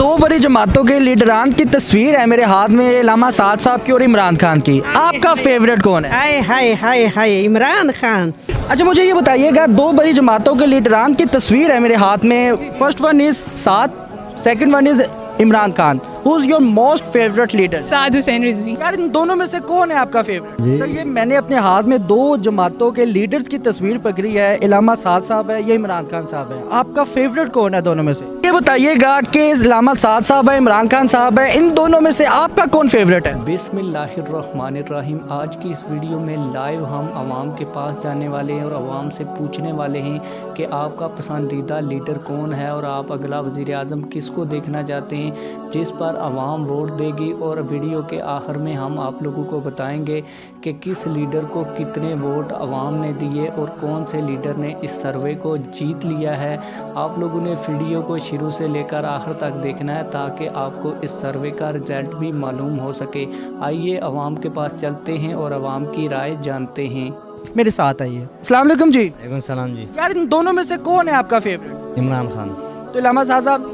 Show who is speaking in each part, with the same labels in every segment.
Speaker 1: दो बड़ी जमातों के लीडरान की तस्वीर है मेरे हाथ में, इलामा साद साहब की और इमरान खान की। आपका फेवरेट कौन है?
Speaker 2: हाय हाय हाय हाय इमरान खान।
Speaker 1: अच्छा मुझे ये बताइएगा, दो बड़ी जमातों के लीडरान की तस्वीर है मेरे हाथ में। First one is Saad, second one is Imran Khan. Who is your most favourite leader?
Speaker 3: Saad Hussain Rizvi.
Speaker 1: यार इन दोनों में से कौन है आपका फेवरेट? सर ये मैंने अपने हाथ में दो जमातों के लीडर्स की तस्वीर पकड़ी है, इलामा साद साहब है या इमरान खान साहब है। आपका फेवरेट कौन है दोनों में से? ये बताइएगा कि इलामा साद साहब है, इमरान खान साहब है, इन दोनों में से आपका कौन फेवरेट है?
Speaker 4: बिस्मिल्लाहिर्रहमानिर्रहीम। आज की इस वीडियो में लाइव हम आवाम के पास जाने वाले हैं और आवाम से पूछने वाले हैं कि आपका पसंदीदा लीडर कौन है और आप अगला वज़ीर आज़म किसको देखना चाहते हैं, जिस पर आवाम वोट देगी। और वीडियो के आखिर में हम आप लोगों को बताएंगे कि किस लीडर को कितने वोट आवाम ने दिए और कौन से लीडर ने इस सर्वे को जीत लिया है। आप लोगों ने वीडियो को शुरू से लेकर आखिर तक देखना है ताकि आपको इस सर्वे का रिजल्ट भी मालूम हो सके। आइए आवाम के पास चलते हैं और आवाम की राय जानते हैं।
Speaker 1: मेरे साथ आइए। अस्सलाम वालेकुम जी।
Speaker 5: वालेकुम सलाम जी।
Speaker 1: यार इन दोनों में से कौन है आपका फेवरेट?
Speaker 5: इमरान खान।
Speaker 1: तो इलामा साहब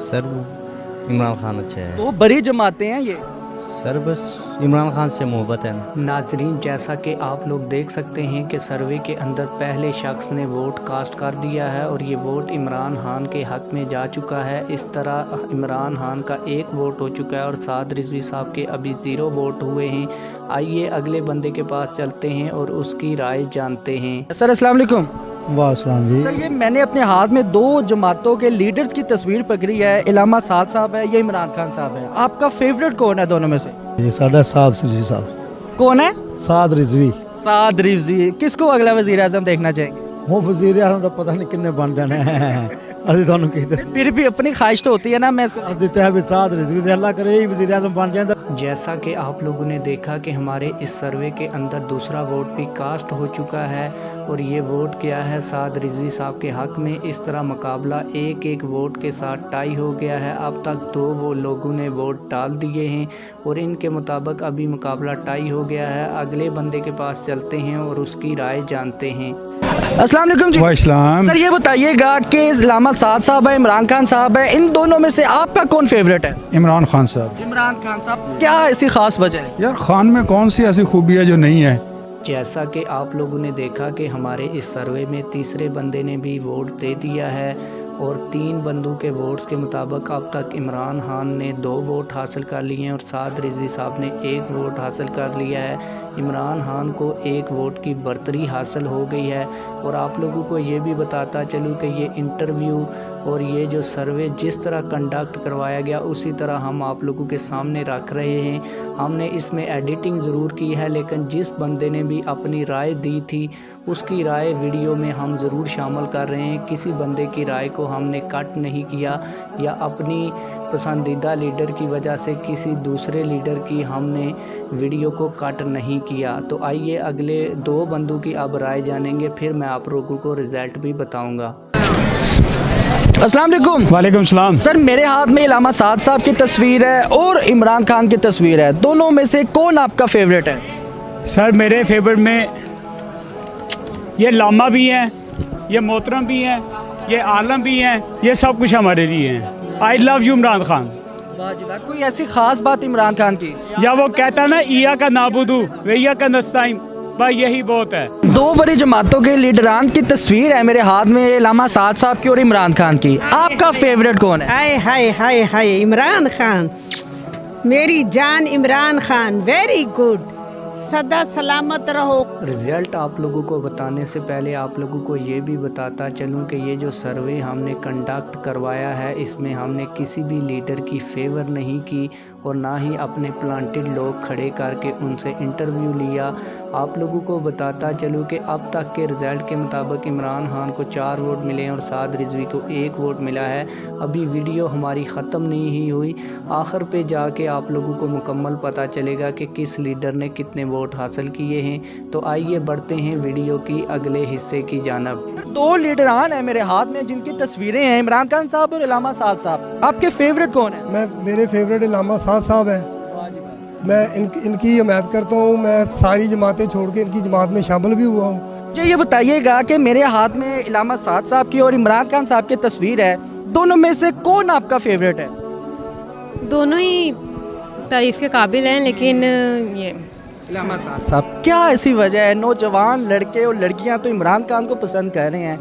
Speaker 5: सर इमरान खान अच्छा है।
Speaker 1: तो बड़ी जमातें हैं ये।
Speaker 5: सर बस इमरान खान से मोहब्बत है।
Speaker 4: नाजरीन, जैसा कि आप लोग देख सकते हैं कि सर्वे के अंदर पहले शख्स ने वोट कास्ट कर दिया है और ये वोट इमरान खान के हक़ में जा चुका है। इस तरह इमरान खान का एक वोट हो चुका है और साद रिजवी साहब के अभी 0 वोट हुए हैं। आइए अगले बंदे के पास चलते हैं और उसकी राय जानते हैं।
Speaker 1: सर अस्सलाम वालेकुम।
Speaker 6: वालेकुम जी।
Speaker 1: सर ये मैंने अपने हाथ में दो जमातों के लीडर्स की तस्वीर पकड़ी है, इलामा साद साहब है या इमरान खान साहब है। आपका फेवरेट कौन है दोनों में से?
Speaker 6: ये साडा साद रिजवी साहब।
Speaker 1: कौन है?
Speaker 6: साद रिजवी।
Speaker 1: साद रिजवी। किसको अगला वजीर आजम देखना चाहेंगे?
Speaker 6: वो वजीर आज़म तो पता नहीं किन्ने बन जाने अभी थानू कहते
Speaker 1: फिर भी अपनी ख्वाहिश तो होती है ना। मैं इसको
Speaker 6: देते हैं साद रिजवी दे अल्लाह करे वजीर आज़म बन जाए।
Speaker 4: जैसा कि आप लोगों ने देखा कि हमारे इस सर्वे के अंदर दूसरा वोट भी कास्ट हो चुका है और ये वोट क्या है साद रिजवी साहब के हक़ में। इस तरह मुकाबला एक एक वोट के साथ टाई हो गया है। अब तक 2 वो लोगों ने वोट डाल दिए हैं और इनके मुताबिक अभी मुकाबला टाई हो गया है। अगले बंदे के पास चलते हैं और उसकी राय जानते हैं।
Speaker 1: अस्सलाम वालेकुम जी।
Speaker 6: वालेकुम।
Speaker 1: सर ये बताइएगा कि इलामा साद साहब है, इमरान खान साहब है, इन दोनों में से आपका कौन फेवरेट है?
Speaker 6: इमरान खान साहब।
Speaker 1: इमरान खान साहब। क्या ऐसी खास वजह है?
Speaker 6: यार खान में कौन सी ऐसी खूबी है जो नहीं है?
Speaker 4: जैसा कि आप लोगों ने देखा कि हमारे इस सर्वे में तीसरे बंदे ने भी वोट दे दिया है और 3 बंदों के वोट्स के मुताबिक अब तक इमरान खान ने 2 वोट हासिल कर लिए हैं और साद रिजवी साहब ने 1 वोट हासिल कर लिया है। इमरान खान को 1 वोट की बर्तरी हासिल हो गई है। और आप लोगों को ये भी बताता चलूँ कि ये इंटरव्यू और ये जो सर्वे जिस तरह कंडक्ट करवाया गया उसी तरह हम आप लोगों के सामने रख रहे हैं। हमने इसमें एडिटिंग ज़रूर की है, लेकिन जिस बंदे ने भी अपनी राय दी थी उसकी राय वीडियो में हम ज़रूर शामिल कर रहे हैं। किसी बंदे की राय को हमने कट नहीं किया या अपनी पसंदीदा लीडर की वजह से किसी दूसरे लीडर की हमने वीडियो को कट नहीं किया। तो आइए अगले 2 बंदों की अब राय जानेंगे, फिर मैं आप लोगों को रिज़ल्ट भी बताऊंगा।
Speaker 1: अस्सलाम वालेकुम।
Speaker 7: वालेकुम सलाम।
Speaker 1: सर मेरे हाथ में इलामा साद साहब की तस्वीर है और इमरान खान की तस्वीर है। दोनों में से कौन आपका फेवरेट है?
Speaker 7: सर मेरे फेवरेट में ये लामा भी हैं, ये मोहतरम भी हैं, ये आलम भी हैं, ये सब कुछ हमारे लिए हैं। I love you Imran Khan.
Speaker 1: वाह जी वाह। कोई ऐसी खास बात इमरान खान की?
Speaker 7: या वो कहता है ना ईया का नाबुदू वैया का नस्ताइन, भाई यही बहुत है।
Speaker 1: दो बड़ी जमातों के लीडरान की तस्वीर है मेरे हाथ में, इलामा साद साहब की और इमरान खान की। आपका फेवरेट कौन है?
Speaker 2: हाय हाय हाय हाय इमरान खान। मेरी जान इमरान खान। Very good. सदा सलामत रहो।
Speaker 4: रिज़ल्ट आप लोगों को बताने से पहले आप लोगों को ये भी बताता चलूँ कि ये जो सर्वे हमने कंडक्ट करवाया है इसमें हमने किसी भी लीडर की फेवर नहीं की और ना ही अपने प्लांटेड लोग खड़े करके उनसे इंटरव्यू लिया। आप लोगों को बताता चलूँ कि अब तक के रिज़ल्ट के मुताबिक इमरान खान को 4 वोट मिले और साद रिजवी को 1 वोट मिला है। अभी वीडियो हमारी ख़त्म नहीं ही हुई, आखिर पे जाके आप लोगों को मुकम्मल पता चलेगा कि किस लीडर ने कितने वोट हासिल किए हैं। तो आइए बढ़ते हैं वीडियो की अगले हिस्से की जानब।
Speaker 1: 2 लीडरान है मेरे हाथ में जिनकी तस्वीरें हैं, इमरान खान साहब और इलामा साद साहब। आपके फेवरेट कौन है?
Speaker 8: मेरे फेवरेट इलामा साद साहब है। मैं इनकी हिमायत करता हूँ। मैं सारी जमातें छोड़ के इनकी जमात में शामिल भी हुआ हूँ।
Speaker 1: मुझे ये बताइएगा कि मेरे हाथ में इलामा साद साहब की और इमरान खान साहब की तस्वीर है, दोनों में से कौन आपका फेवरेट है?
Speaker 3: दोनों ही तारीफ़ के काबिल हैं, लेकिन ये
Speaker 1: इलामा साद साहब, क्या ऐसी वजह है नौजवान लड़के और लड़कियां तो इमरान खान को पसंद कर रहे हैं,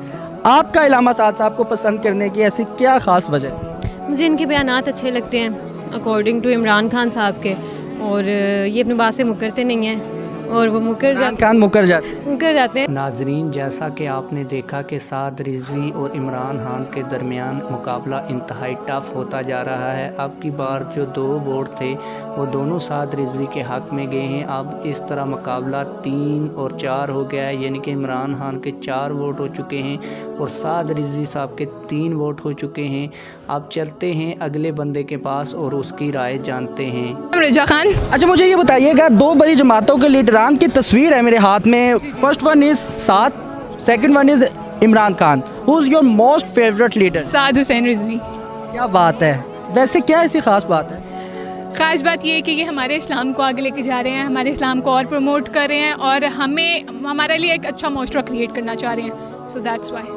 Speaker 1: आपका इलामा साद साहब को पसंद करने की ऐसी क्या ख़ास वजह है?
Speaker 3: मुझे इनके बयानात अच्छे लगते हैं अकॉर्डिंग टू इमरान खान साहब के, और ये अपनी बात से मुकरते नहीं हैं, और वो
Speaker 1: इमरान खान मुकर
Speaker 3: जाते हैं।
Speaker 4: नाजरीन, जैसा कि आपने देखा कि साद रिजवी और इमरान खान के दरमियान मुकाबला इंतहाई टफ होता जा रहा है। अब की बार जो 2 वोट थे वो दोनों साद रिजवी के हक़ में गए हैं। अब इस तरह मुकाबला 3 और 4 हो गया है, यानी कि इमरान खान के 4 वोट हो चुके हैं और साद रिजवी साहब के 3 वोट हो चुके हैं। अब चलते हैं अगले बंदे के पास और उसकी राय जानते हैं।
Speaker 9: रजा खान।
Speaker 1: अच्छा, मुझे ये बताइएगा, 2 बड़ी जमातों के लीडरान की तस्वीर है मेरे हाथ में। First one is Saad, second one is Imran Khan. Who is your most favourite leader?
Speaker 9: Saad Hussain Rizvi.
Speaker 1: क्या बात है, वैसे क्या ऐसी खास बात है?
Speaker 9: ख़ास बात ये है कि ये हमारे इस्लाम को आगे लेके जा रहे हैं, हमारे इस्लाम को और प्रमोट कर रहे हैं और हमारे लिए एक अच्छा मोस्ट्रा क्रिएट करना चाह रहे हैं, सो दैट्स वाई।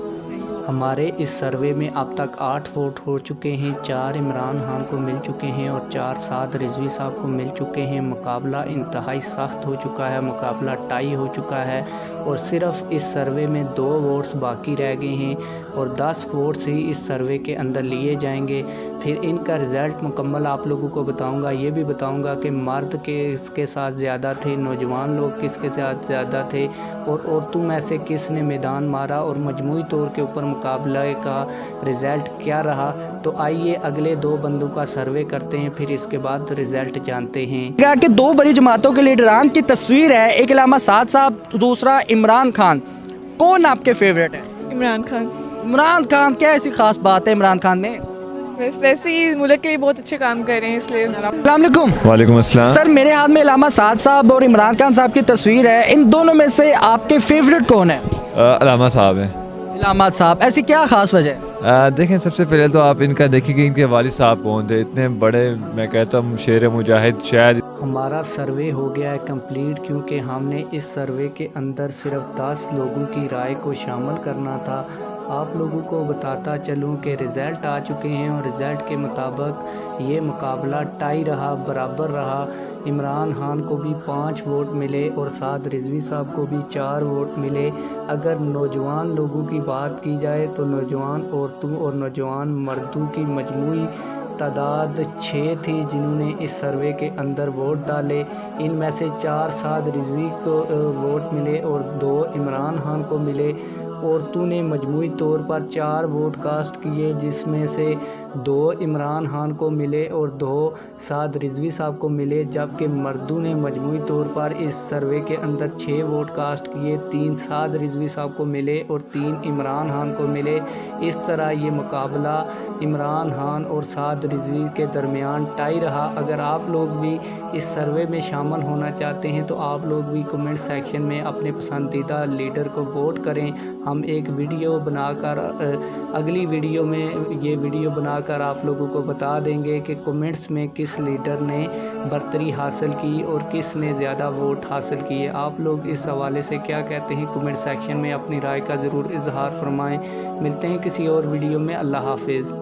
Speaker 4: हमारे इस सर्वे में अब तक 8 वोट हो चुके हैं, 4 इमरान खान को मिल चुके हैं और 4 साद रिजवी साहब को मिल चुके हैं। मुकाबला इंतहाई सख्त हो चुका है, मुकाबला टाई हो चुका है और सिर्फ इस सर्वे में 2 वोट्स बाकी रह गए हैं और 10 वोट्स ही इस सर्वे के अंदर लिए जाएंगे। फिर इनका रिज़ल्ट मुकम्मल आप लोगों को बताऊंगा। ये भी बताऊंगा कि मर्द किसके साथ ज़्यादा थे, नौजवान लोग किसके साथ ज़्यादा थे और औरतों में से किसने मैदान मारा और मजमूई तौर के ऊपर मुकाबले का रिज़ल्ट क्या रहा। तो आइए अगले 2 बंदों का सर्वे करते हैं, फिर इसके बाद रिज़ल्ट जानते हैं।
Speaker 1: कि 2 बड़ी जमातों के लीडरान की तस्वीर है, एक इलामा साद साहब, दूसरा इमरान खान। कौन आपके फेवरेट है?
Speaker 9: इमरान खान।
Speaker 1: इमरान खान, क्या ऐसी खास बात है इमरान खान में?
Speaker 9: बस वैसे ही मुल्क के लिए बहुत अच्छे काम कर रहे हैं, इसलिए।
Speaker 1: अस्सलाम वालेकुम।
Speaker 10: वालेकुम अस्सलाम।
Speaker 1: सर, मेरे हाथ में इलामा साद साहब और इमरान खान साहब की तस्वीर है। इन दोनों में से आपके फेवरेट कौन है?
Speaker 10: इलामा साहब है।
Speaker 1: इलामा साहब, ऐसी क्या खास वजह है?
Speaker 10: देखें, सबसे पहले तो आप इनका देखिए कि इनके वालिद साहब कौन थे। इतने बड़े, मैं कहता हूँ, शेर मुजाहिद शायद।
Speaker 4: हमारा सर्वे हो गया है कंप्लीट, क्योंकि हमने इस सर्वे के अंदर सिर्फ 10 लोगों की राय को शामिल करना था। आप लोगों को बताता चलूं कि रिज़ल्ट आ चुके हैं और रिज़ल्ट के मुताबिक ये मुकाबला टाई रहा, बराबर रहा। इमरान खान को भी 5 वोट मिले और साद रिजवी साहब को भी 4 वोट मिले। अगर नौजवान लोगों की बात की जाए तो नौजवान औरतों और नौजवान मर्दों की मजमूई तादाद 6 थी जिन्होंने इस सर्वे के अंदर वोट डाले। इनमें से 4 साद रिजवी को वोट मिले और 2 इमरान खान को मिले। औरतों ने मजमूई तौर पर 4 वोट कास्ट किए, जिसमें से 2 इमरान खान को मिले और 2 साद रिजवी साहब को मिले, जबकि मर्दों ने मजमूई तौर पर इस सर्वे के अंदर 6 वोट कास्ट किए। 3 साद रिजवी साहब को मिले और 3 इमरान खान को मिले। इस तरह ये मुकाबला इमरान खान और साद रिजवी के दरमियान टाई रहा। अगर आप लोग भी इस सर्वे में शामिल होना चाहते हैं तो आप लोग भी कमेंट सेक्शन में अपने पसंदीदा लीडर को वोट करें। हम एक वीडियो बनाकर अगली वीडियो में ये वीडियो बनाकर आप लोगों को बता देंगे कि कमेंट्स में किस लीडर ने बरतरी हासिल की और किस ने ज़्यादा वोट हासिल किए। आप लोग इस हवाले से क्या कहते हैं, कमेंट सेक्शन में अपनी राय का ज़रूर इजहार फरमाएं। मिलते हैं किसी और वीडियो में। अल्लाह हाफिज़।